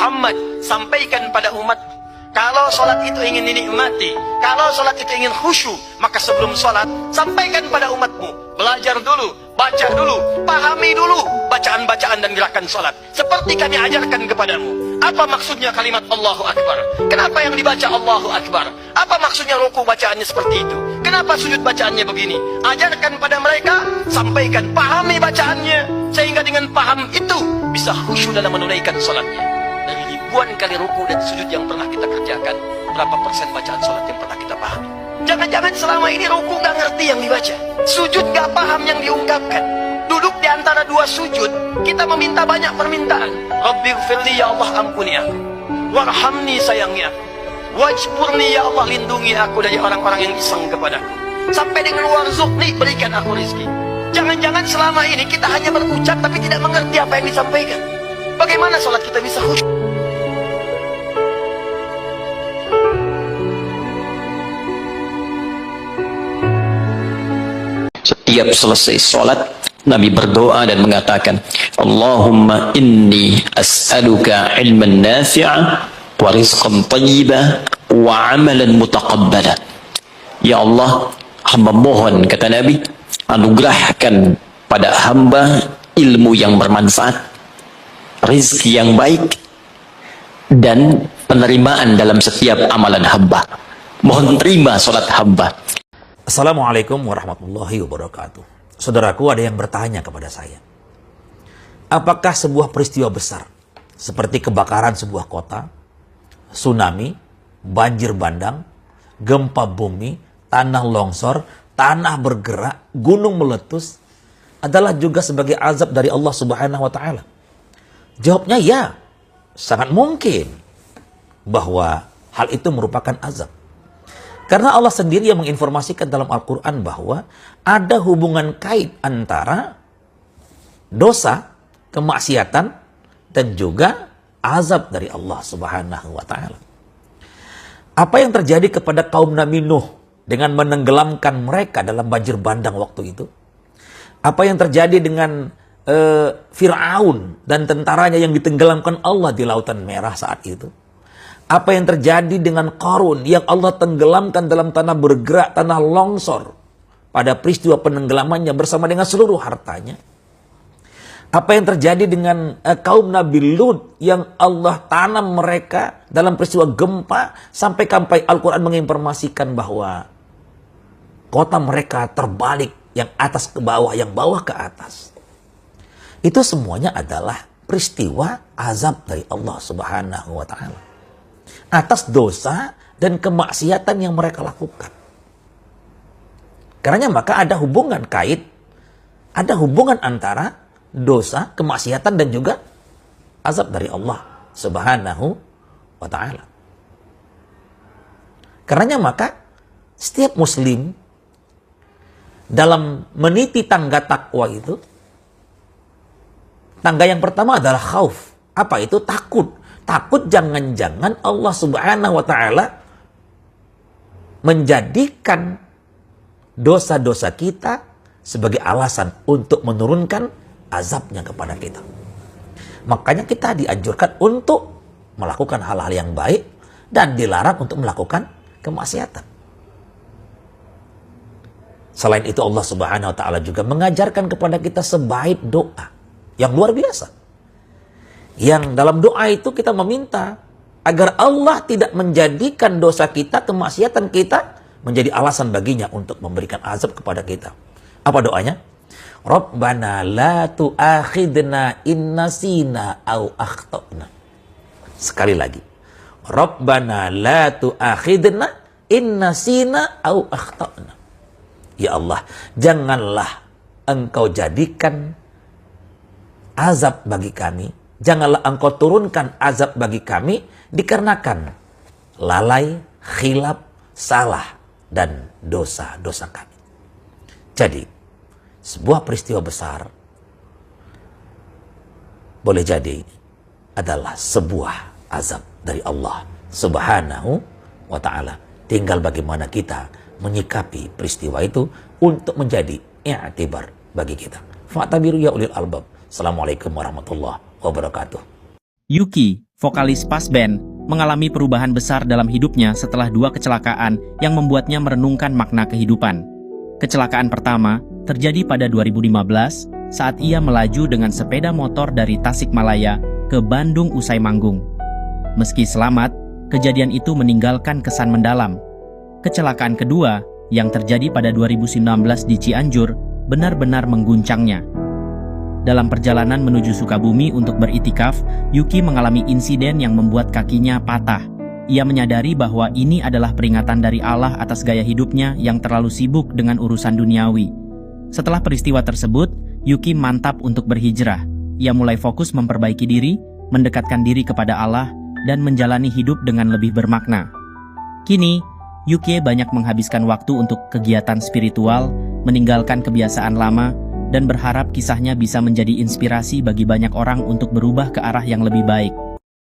Muhammad, sampaikan pada umat, kalau sholat itu ingin dinikmati, kalau sholat itu ingin khusyuk, maka sebelum sholat, sampaikan pada umatmu, belajar dulu, baca dulu, pahami dulu bacaan-bacaan dan gerakan sholat, seperti kami ajarkan kepadamu. Apa maksudnya kalimat Allahu Akbar? Kenapa yang dibaca Allahu Akbar? Apa maksudnya ruku bacaannya seperti itu? Kenapa sujud bacaannya begini? Ajarkan pada mereka, sampaikan, pahami bacaannya, sehingga dengan paham itu bisa khusyuk dalam menunaikan sholatnya. Dari ribuan kali ruku dan sujud yang pernah kita kerjakan, berapa persen bacaan sholat yang pernah kita pahami? Jangan-jangan selama ini ruku gak ngerti yang dibaca, sujud gak paham yang diungkapkan. Duduk di antara dua sujud, kita meminta banyak permintaan. Rabbighfirli, ya Allah ampuni aku, warhamni, sayangi aku, wajburni, ya Allah lindungi aku dari orang-orang yang iseng kepadaku, sampai dengan warzuqni, berikan aku rezeki. Jangan-jangan selama ini kita hanya berucap tapi tidak mengerti apa yang disampaikan. Bagaimana sholat kita bisa khusyuk? Setiap selesai sholat, Nabi berdoa dan mengatakan, Allahumma inni as'aluka ilman nafi'a wa rizqan tayyiba wa amalan mutaqabbala. Ya Allah, hamba mohon, kata Nabi, anugerahkan pada hamba ilmu yang bermanfaat, rizki yang baik, dan penerimaan dalam setiap amalan hamba. Mohon terima salat hamba. Assalamualaikum warahmatullahi wabarakatuh. Saudaraku, ada yang bertanya kepada saya, apakah sebuah peristiwa besar seperti kebakaran sebuah kota, tsunami, banjir bandang, gempa bumi, tanah longsor, tanah bergerak, gunung meletus adalah juga sebagai azab dari Allah Subhanahu wa taala? Jawabnya ya, sangat mungkin bahwa hal itu merupakan azab. Karena Allah sendiri yang menginformasikan dalam Al-Quran bahwa ada hubungan kait antara dosa, kemaksiatan, dan juga azab dari Allah Subhanahu wa taala. Apa yang terjadi kepada kaum Nabi Nuh dengan menenggelamkan mereka dalam banjir bandang waktu itu? Apa yang terjadi dengan Fir'aun dan tentaranya yang ditenggelamkan Allah di Lautan Merah saat itu? Apa yang terjadi dengan Qarun yang Allah tenggelamkan dalam tanah bergerak, tanah longsor pada peristiwa penenggelamannya bersama dengan seluruh hartanya? Apa yang terjadi dengan kaum Nabi Lut yang Allah tanam mereka dalam peristiwa gempa sampai Al-Quran menginformasikan bahwa kota mereka terbalik, yang atas ke bawah, yang bawah ke atas. Itu semuanya adalah peristiwa azab dari Allah Subhanahu wa taala atas dosa dan kemaksiatan yang mereka lakukan. Karenanya maka ada hubungan kait, ada hubungan antara dosa, kemaksiatan, dan juga azab dari Allah Subhanahu wa ta'ala. Karenanya maka setiap muslim dalam meniti tangga takwa itu, tangga yang pertama adalah khauf. Apa itu? Takut. Takut jangan-jangan Allah Subhanahu wa ta'ala menjadikan dosa-dosa kita sebagai alasan untuk menurunkan azabnya kepada kita. Makanya kita dianjurkan untuk melakukan hal-hal yang baik dan dilarang untuk melakukan kemaksiatan. Selain itu Allah Subhanahu wa ta'ala juga mengajarkan kepada kita sebaik doa yang luar biasa. Yang dalam doa itu kita meminta agar Allah tidak menjadikan dosa kita, kemaksiatan kita menjadi alasan baginya untuk memberikan azab kepada kita. Apa doanya? Rabbana la tu'akhidna in nasina au akhtana. Sekali lagi. Rabbana la tu'akhidna in nasina au akhtana. Ya Allah, janganlah Engkau jadikan azab bagi kami, janganlah Engkau turunkan azab bagi kami dikarenakan lalai, khilaf, salah, dan dosa-dosa kami. Jadi, sebuah peristiwa besar boleh jadi adalah sebuah azab dari Allah Subhanahu wa ta'ala. Tinggal bagaimana kita menyikapi peristiwa itu untuk menjadi i'tibar bagi kita. Fa'tabiru ya ulil albab. Assalamualaikum warahmatullahi wabarakatuh. Yuki vokalis Pas Band, mengalami perubahan besar dalam hidupnya setelah 2 kecelakaan yang membuatnya merenungkan makna kehidupan. Kecelakaan pertama terjadi pada 2015 saat ia melaju dengan sepeda motor dari Tasikmalaya ke Bandung usai manggung. Meski selamat, kejadian itu meninggalkan kesan mendalam. Kecelakaan kedua yang terjadi pada 2019 di Cianjur benar-benar mengguncangnya. Dalam perjalanan menuju Sukabumi untuk beritikaf, Yuki mengalami insiden yang membuat kakinya patah. Ia menyadari bahwa ini adalah peringatan dari Allah atas gaya hidupnya yang terlalu sibuk dengan urusan duniawi. Setelah peristiwa tersebut, Yuki mantap untuk berhijrah. Ia mulai fokus memperbaiki diri, mendekatkan diri kepada Allah, dan menjalani hidup dengan lebih bermakna. Kini, Yuki banyak menghabiskan waktu untuk kegiatan spiritual, meninggalkan kebiasaan lama, dan berharap kisahnya bisa menjadi inspirasi bagi banyak orang untuk berubah ke arah yang lebih baik.